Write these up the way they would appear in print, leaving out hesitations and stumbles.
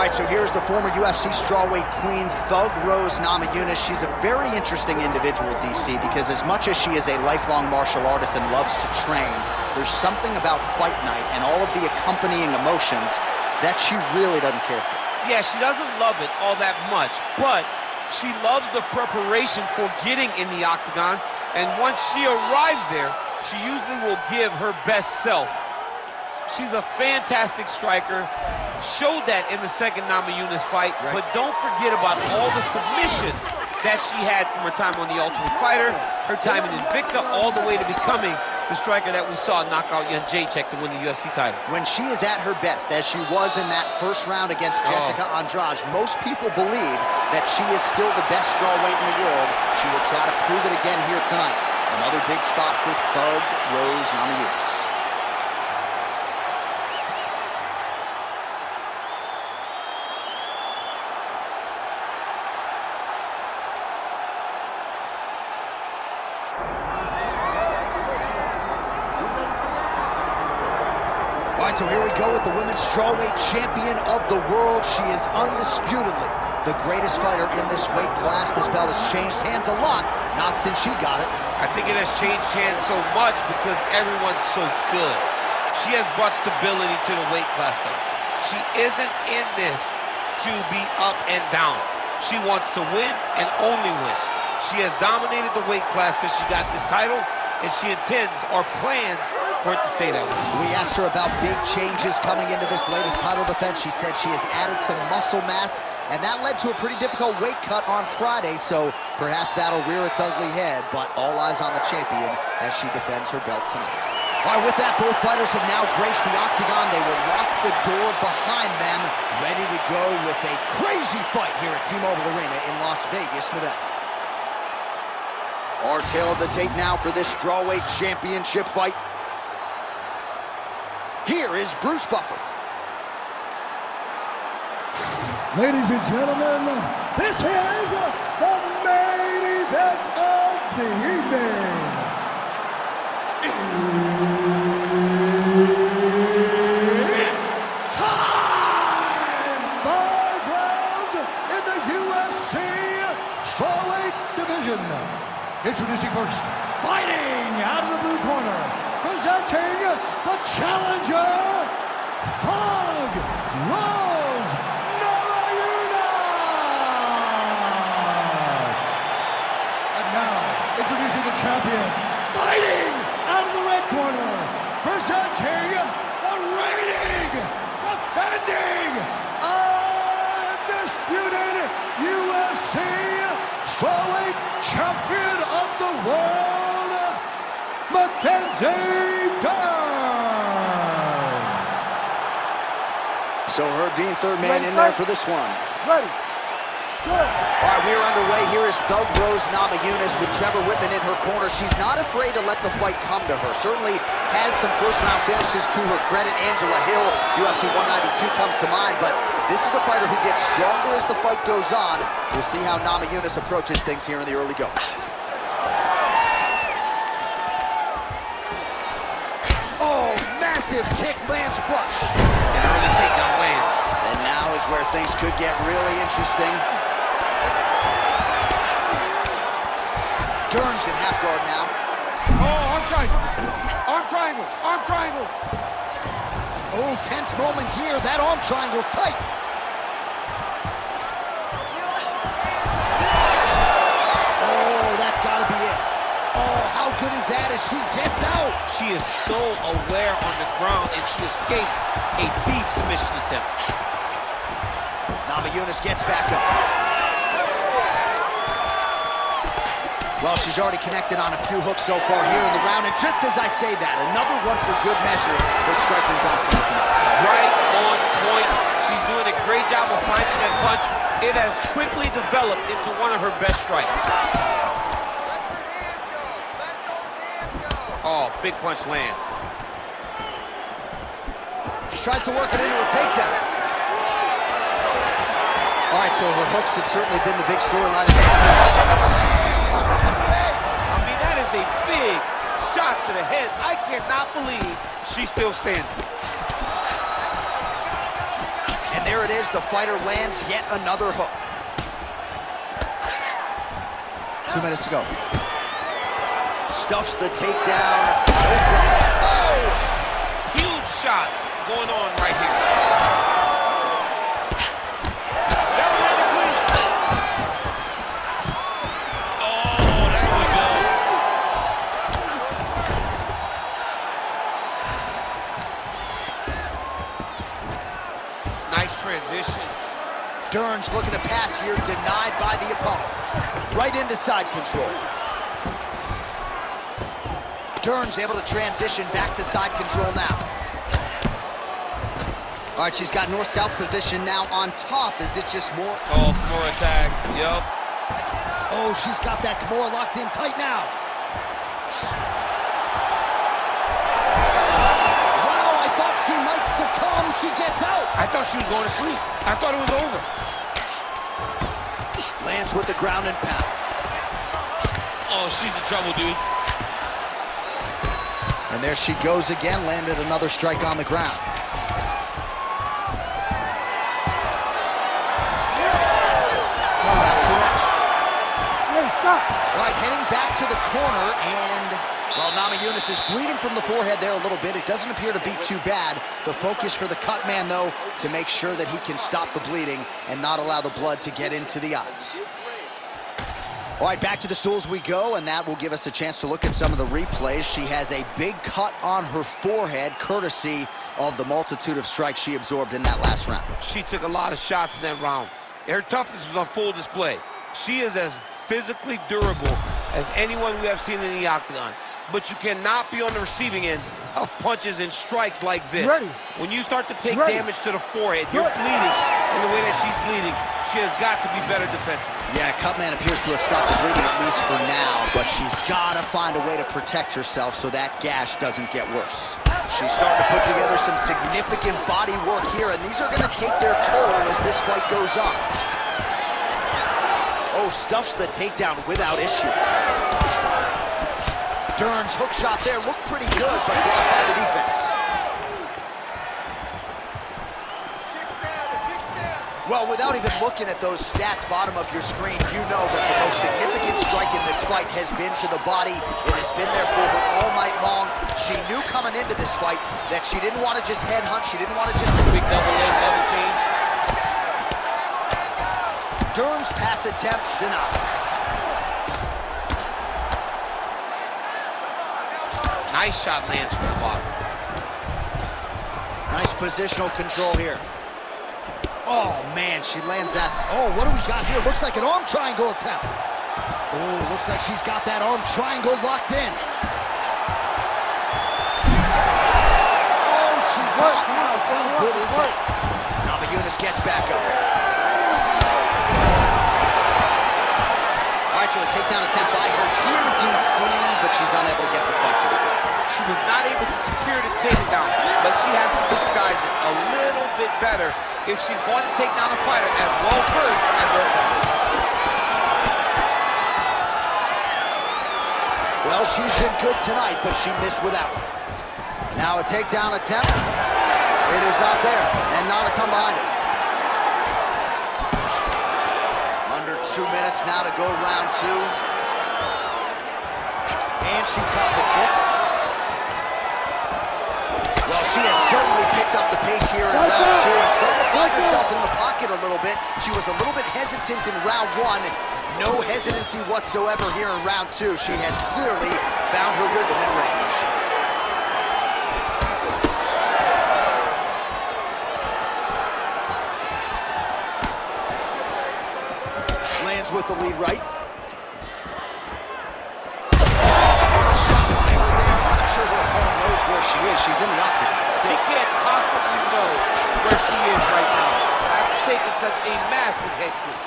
right, so here's the former UFC strawweight queen, Thug Rose Namajunas. She's a very interesting individual, DC, because as much as she is a lifelong martial artist and loves to train, there's something about fight night and all of the accompanying emotions that she really doesn't care for. Yeah, she doesn't love it all that much, but she loves the preparation for getting in the octagon, and once she arrives there, she usually will give her best self. She's a fantastic striker, showed that in the second Namajunas fight, but don't forget about all the submissions that she had from her time on The Ultimate Fighter, her time in Invicta, all the way to becoming the striker that we saw knock out Jan Jacek to win the UFC title. When she is at her best, as she was in that first round against Jessica Andrade, most people believe that she is still the best strawweight in the world. She will try to prove it again here tonight. Another big spot for Thug Rose Namajunas. All right, so here we go with the women's strawweight champion of the world. She is undisputedly the greatest fighter in this weight class. This belt has changed hands a lot, not since she got it. I think it has changed hands so much because everyone's so good. She has brought stability to the weight class, though. She isn't in this to be up and down. She wants to win and only win. She has dominated the weight class since she got this title, and she intends or plans for it to stay that way. We asked her about big changes coming into this latest title defense. She said she has added some muscle mass, and that led to a pretty difficult weight cut on Friday, so perhaps that'll rear its ugly head, but all eyes on the champion as she defends her belt tonight. All right, with that, both fighters have now graced the octagon. They will lock the door behind them, ready to go with a crazy fight here at T-Mobile Arena in Las Vegas, Nevada. Our tale of the tape now for this strawweight championship fight. Here is Bruce Buffer. Ladies and gentlemen, this is the main event of the evening. It's time! 5 rounds in the UFC strawweight division. Introducing first, fighting out of the blue corner, presenting the challenger, Thug Rose Namajunas. And now, introducing the champion, fighting out of the red corner, presenting the reigning, defending, undisputed UFC strawweight champion of the world, Mackenzie Dern. So Herb Dean, third man in there for this one. Ready. Good. All right, we are underway. Here is Thug Rose Namajunas with Trevor Whitman in her corner. She's not afraid to let the fight come to her. Certainly has some first-round finishes to her credit. Angela Hill, UFC 192 comes to mind, but this is a fighter who gets stronger as the fight goes on. We'll see how Namajunas approaches things here in the early go. Oh, massive kick lands flush. And early takedown lands. And now is where things could get really interesting. Dern's in half guard now. Oh, arm triangle. Arm triangle. Arm triangle. Oh, tense moment here. That arm triangle's tight. Oh, that's got to be it. Oh, how good is that as she gets out? She is so aware on the ground, and she escapes a deep submission attempt. Namajunas gets back up. Well, she's already connected on a few hooks so far here in the round, and just as I say that, another one for good measure. Her striking's on point tonight. Right on point. She's doing a great job of finding that punch. It has quickly developed into one of her best strikes. Oh, big punch lands. Tries to work it into a takedown. All right, so her hooks have certainly been the big storyline. I mean, that is a big shot to the head. I cannot believe she's still standing. And there it is. The fighter lands yet another hook. 2 minutes to go. Stuffs the takedown. No problem. Oh! Huge shots going on right here. Nice transition. Dern's looking to pass here, denied by the opponent. Right into side control. Dern's able to transition back to side control now. All right, she's got north-south position now on top. Is it just more? Oh, more attack. Yep. Oh, she's got that Kimura locked in tight now. Wow, I thought she might succumb. She gets out. I thought she was going to sleep. I thought it was over. Lands with the ground and pound. Oh, she's in trouble, dude. And there she goes again, landed another strike on the ground. Back to next. Hey, stop. All right, heading back to the corner, and, well, Namajunas is bleeding from the forehead there a little bit. It doesn't appear to be too bad. The focus for the cut man, though, to make sure that he can stop the bleeding and not allow the blood to get into the eyes. All right, back to the stools we go, and that will give us a chance to look at some of the replays. She has a big cut on her forehead, courtesy of the multitude of strikes she absorbed in that last round. She took a lot of shots in that round. Her toughness was on full display. She is as physically durable as anyone we have seen in the octagon. But you cannot be on the receiving end of punches and strikes like this. When you start to take damage to the forehead, you're bleeding, and the way that she's bleeding, she has got to be better defensively. Yeah, Cutman appears to have stopped the bleeding, at least for now, but she's got to find a way to protect herself so that gash doesn't get worse. She's starting to put together some significant body work here, and these are going to take their toll as this fight goes on. Oh, stuffs the takedown without issue. Dern's hook shot there looked pretty good, but blocked by the defense. Well, without even looking at those stats bottom of your screen, you know that the most significant strike in this fight has been to the body. It has been there for her all night long. She knew coming into this fight that she didn't want to just headhunt. She didn't want to just... Big double leg, level change. Dern's pass attempt denied. Nice shot lands from the bottom. Nice positional control here. Oh, man, she lands that. Oh, what do we got here? Looks like an arm triangle attempt. Oh, looks like she's got that arm triangle locked in. Oh, she got out. How good is that? Namajunas gets back up. All right, so a takedown attempt by her here, DC, but she's unable to get the fight to the ground. She was not able to secure the takedown, but she has to disguise it a little bit better if she's going to take down a fighter as well first as her opponent. Well, she's been good tonight, but she missed without it. Now a takedown attempt. It is not there, and not a ton behind it. Under 2 minutes now to go round two. And she caught the kick. Well, she has certainly picked up the pace here in round two and starting to find herself in the pocket a little bit. She was a little bit hesitant in round one. No hesitancy whatsoever here in round two. She has clearly found her rhythm and range. Lands with the lead right. Where she is. She's in the octagon. She can't possibly know where she is right now after taking such a massive head kick.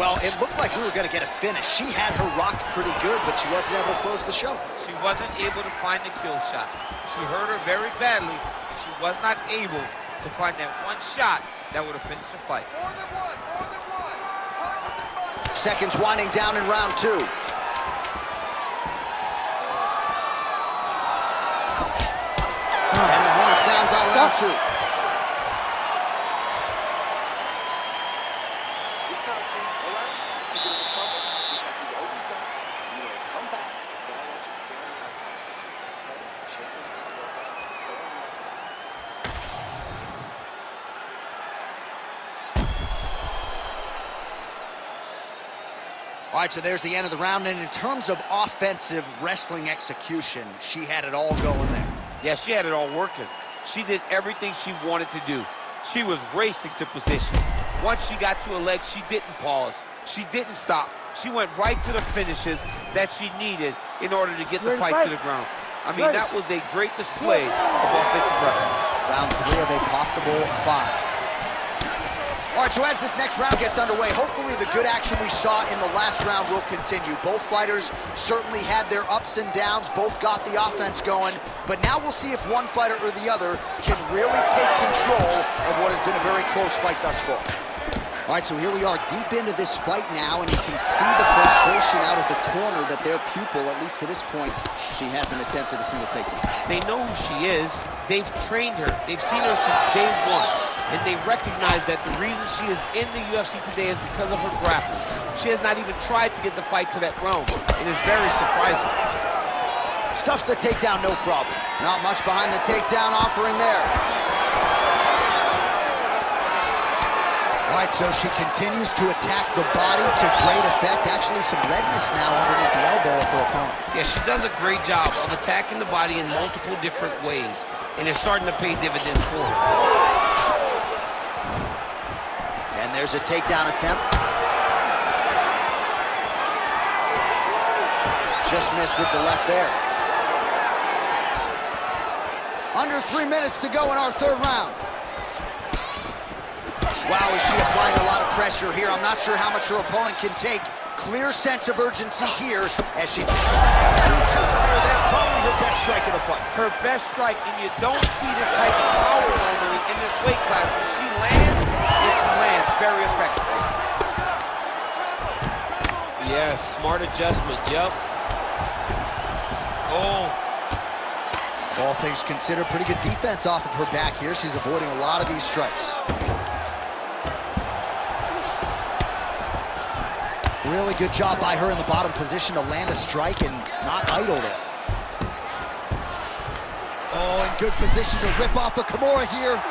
Well, it looked like we were going to get a finish. She had her rocked pretty good, but she wasn't able to close the show. She wasn't able to find the kill shot. She hurt her very badly. She was not able to find that one shot that would have finished the fight. More than one. Punches and bunches. Seconds winding down in round two. And the round 2. All right, so there's the end of the round, and in terms of offensive wrestling execution, she had it all going there. Yeah, she had it all working. She did everything she wanted to do. She was racing to position. Once she got to a leg, she didn't pause. She didn't stop. She went right to the finishes that she needed in order to get the fight to the ground. I mean, that was a great display of offensive wrestling. Round 3 of a possible 5. All right, so as this next round gets underway, hopefully the good action we saw in the last round will continue. Both fighters certainly had their ups and downs, both got the offense going, but now we'll see if one fighter or the other can really take control of what has been a very close fight thus far. All right, so here we are deep into this fight now, and you can see the frustration out of the corner that their pupil, at least to this point, she hasn't attempted a single takedown. They know who she is. They've trained her. They've seen her since day one. And they recognize that the reason she is in the UFC today is because of her grappling. She has not even tried to get the fight to that realm. It is very surprising. Stuffs the takedown, no problem. Not much behind the takedown offering there. All right, so she continues to attack the body to great effect. Actually, some redness now underneath the elbow of her opponent. Yeah, she does a great job of attacking the body in multiple different ways. And it's starting to pay dividends for her. And there's a takedown attempt. Just missed with the left there. Under 3 minutes to go in our 3rd round. Wow, is she applying a lot of pressure here? I'm not sure how much her opponent can take. Clear sense of urgency here as she... Probably her best strike of the fight. Her best strike, and you don't see this type of power normally in this weight class. When she lands, very effective. Yes, smart adjustment, yep. Oh. All things considered, pretty good defense off of her back here. She's avoiding a lot of these strikes. Really good job by her in the bottom position to land a strike and not idle it. Oh, in good position to rip off a Kimura here.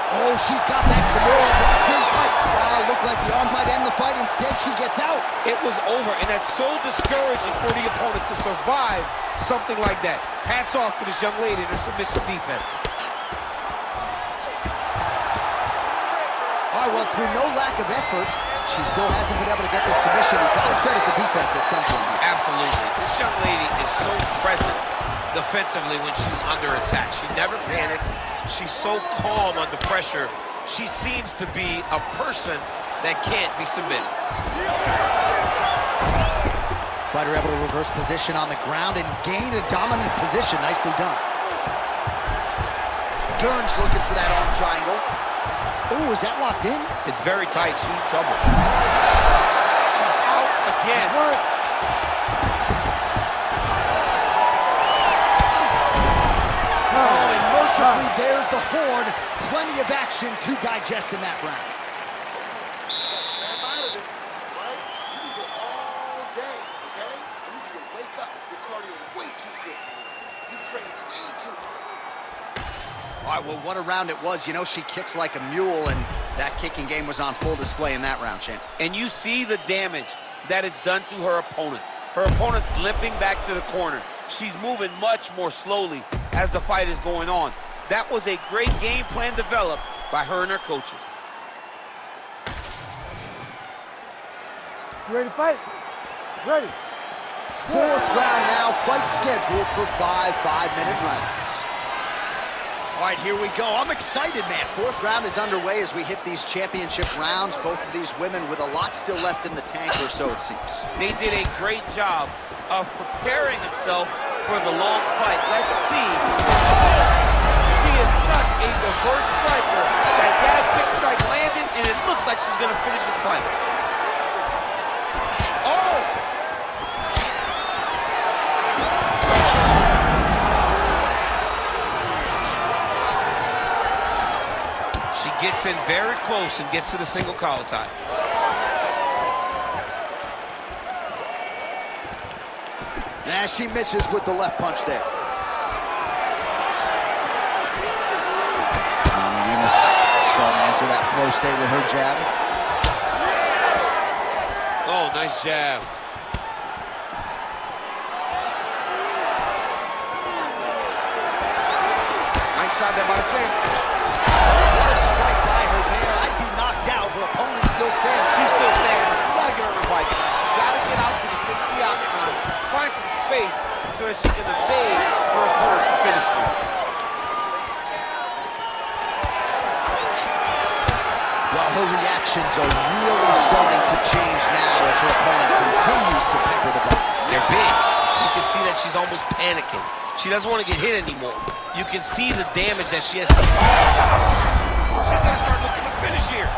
Oh, she's got that Kimura locked in tight. Wow, looked like the arm might end the fight. Instead, she gets out. It was over, and that's so discouraging for the opponent to survive something like that. Hats off to this young lady in her submission defense. All right, well, through no lack of effort, she still hasn't been able to get the submission. You got to credit the defense at some point. Absolutely. This young lady is so present defensively when she's under attack. She never panics. She's so calm under pressure. She seems to be a person that can't be submitted. Fighter able to reverse position on the ground and gain a dominant position. Nicely done. Dern's looking for that arm triangle. Ooh, is that locked in? It's very tight. She's in trouble. She's out again. Oh, and mercifully, there's the horn. Plenty of action to digest in that round. Snap out of this, right? You can go all day, okay? I need you to wake up. Your cardio is way too good for this. You train way too hard. All right, well, what a round it was. You know, she kicks like a mule, and that kicking game was on full display in that round, champ. And you see the damage that it's done to her opponent. Her opponent's limping back to the corner. She's moving much more slowly as the fight is going on. That was a great game plan developed by her and her coaches. You ready to fight? Ready. 4th round now, fight scheduled for 5 5-minute rounds. All right, here we go. I'm excited, man. 4th round is underway as we hit these championship rounds. Both of these women with a lot still left in the tank, or so it seems. They did a great job of preparing themselves for the long fight. Let's see. She is such a diverse striker. That big strike landed, and it looks like she's going to finish this fight. Oh! She gets in very close and gets to the single collar tie. As she misses with the left punch there. Namajunas starting to enter that flow state with her jab. Oh, nice jab. Nice shot there by the champ. What a strike by her there. I'd be knocked out. Her opponent still stands. She's still standing, but she's got to get on her bike. She's got to get out to the center of the octagon, find some space so that she can evade her opponent's finish her. Well, her reactions are really starting to change now as her opponent continues to pepper the body. They're big. You can see that she's almost panicking. She doesn't want to get hit anymore. You can see the damage that she has to... She's going to start looking to finish here.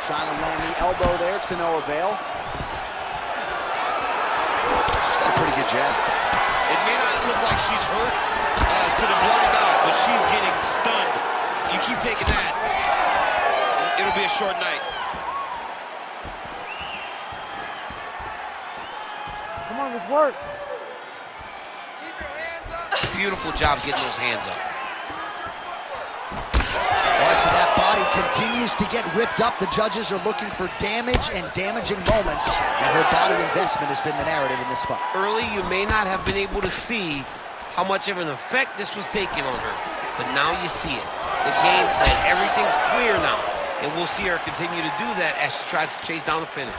Trying to land the elbow there to no avail. She's got a pretty good jab. It may not look like she's hurt to the blind eye, but she's getting stunned. You keep taking that, it'll be a short night. Come on, let's work. Keep your hands up. Beautiful job getting those hands up. All right, so that body continues to get ripped up. The judges are looking for damage and damaging moments, and her body investment has been the narrative in this fight. Early, you may not have been able to see how much of an effect this was taking on her, but now you see it. The game plan, everything's clear now, and we'll see her continue to do that as she tries to chase down the finish.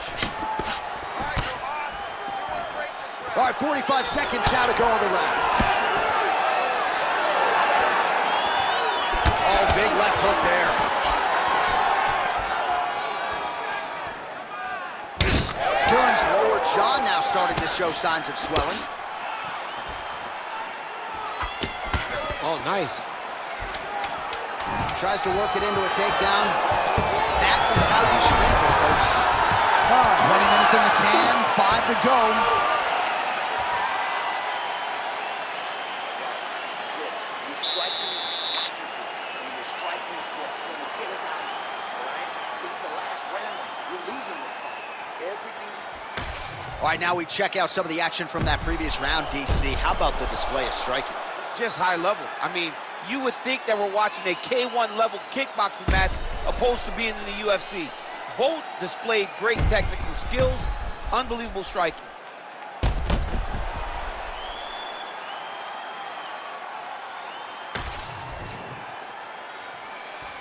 All right, 45 seconds now to go in the round. Oh, big left hook there. Dern's lower jaw now starting to show signs of swelling. Oh, nice. Tries to work it into a takedown. That is how you scramble, folks. 20 minutes in the can, 5 to go. This is it. Your striking is atrophy, and your striking is what's going to get us out of here, all right? This is the last round. You're losing this fight. Everything you... All right, now we check out some of the action from that previous round, DC. How about the display of striking? Just high level. I mean, you would think that we're watching a K1 level kickboxing match opposed to being in the UFC. Both displayed great technical skills, unbelievable striking.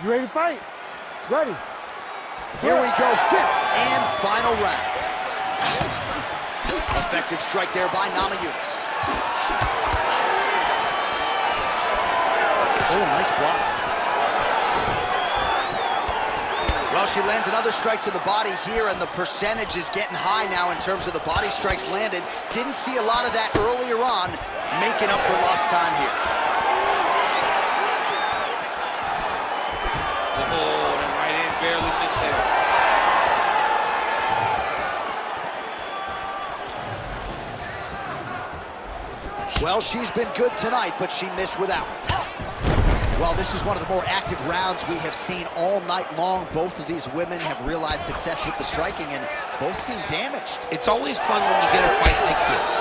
You ready to fight? Ready. Here we go, 5th and final round. Effective strike there by Namajunas. Oh, nice block. Well, she lands another strike to the body here, and the percentage is getting high now in terms of the body strikes landed. Didn't see a lot of that earlier on, making up for lost time here. Oh, that right hand barely missed there. Well, she's been good tonight, but she missed without. Well, this is one of the more active rounds we have seen all night long. Both of these women have realized success with the striking, and both seem damaged. It's always fun when you get a fight like this,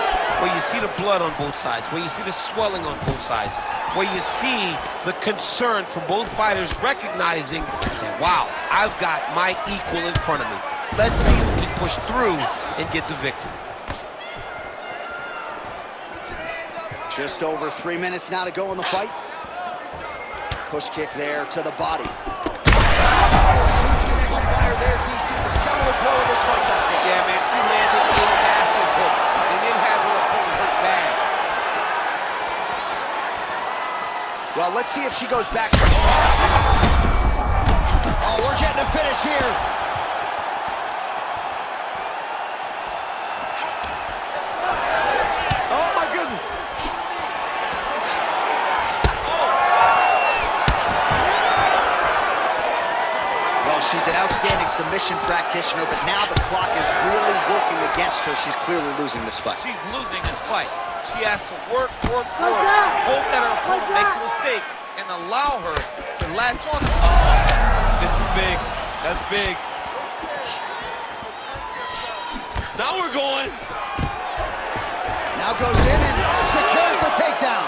where you see the blood on both sides, where you see the swelling on both sides, where you see the concern from both fighters recognizing that, wow, I've got my equal in front of me. Let's see who can push through and get the victory. Just over 3 minutes now to go in the fight. Push kick there to the body. Huge connection by her there, DC. The cellular blow of this fight thus far. Yeah, man, she landed a massive hook, and it has her opponent hurt bad. Well, let's see if she goes back. Oh, we're getting a finish here. Oh, my goodness. she's an outstanding submission practitioner, but now the clock is really working against her. She's clearly losing this fight. She's losing this fight. She has to work, hope that her opponent makes a mistake, and allow her to latch on. This is big. That's big. Now we're going. Now goes in and secures the takedown.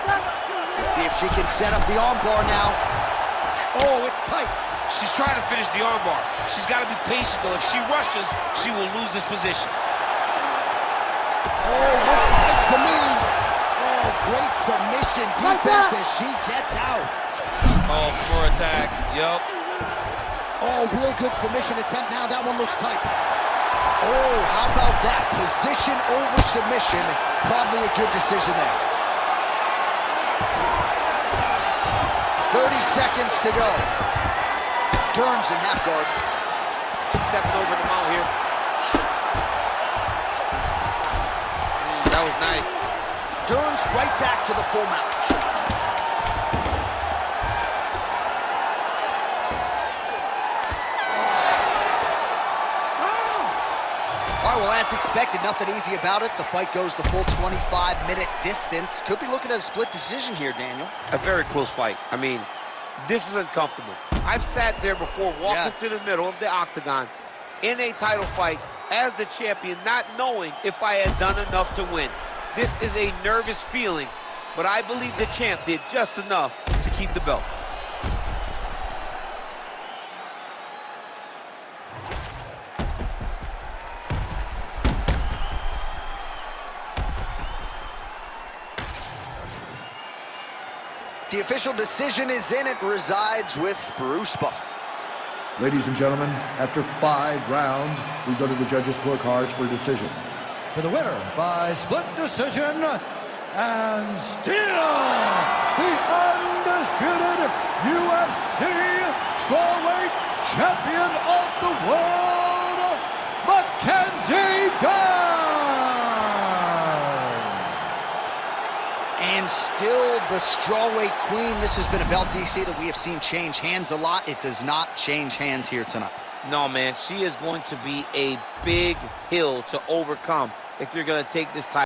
Let's see if she can set up the armbar now. Oh, it's tight. She's trying to finish the armbar. She's got to be patient, though. If she rushes, she will lose this position. Oh, looks tight to me. Oh, great submission defense as she gets out. Oh, for attack. Yup. Oh, real good submission attempt now. That one looks tight. Oh, how about that? Position over submission. Probably a good decision there. 30 seconds to go. Dern's in half guard. She's stepping over the mount here. That was nice. Dern's right back to the full mount. All right, well, as expected, nothing easy about it. The fight goes the full 25-minute distance. Could be looking at a split decision here, Daniel. A very close fight. I mean, this is uncomfortable. I've sat there before, walking to the middle of the octagon in a title fight as the champion, not knowing if I had done enough to win. This is a nervous feeling, but I believe the champ did just enough to keep the belt. The official decision is in. It resides with Bruce Buffer. Ladies and gentlemen, after 5 rounds, we go to the judges' scorecards for a decision. For the winner by split decision, and still the undisputed UFC strawweight champion of the world, Mackenzie Dern! And still the strawweight queen. This has been a belt, DC, that we have seen change hands a lot. It does not change hands here tonight. No, man, she is going to be a big hill to overcome if you're going to take this title.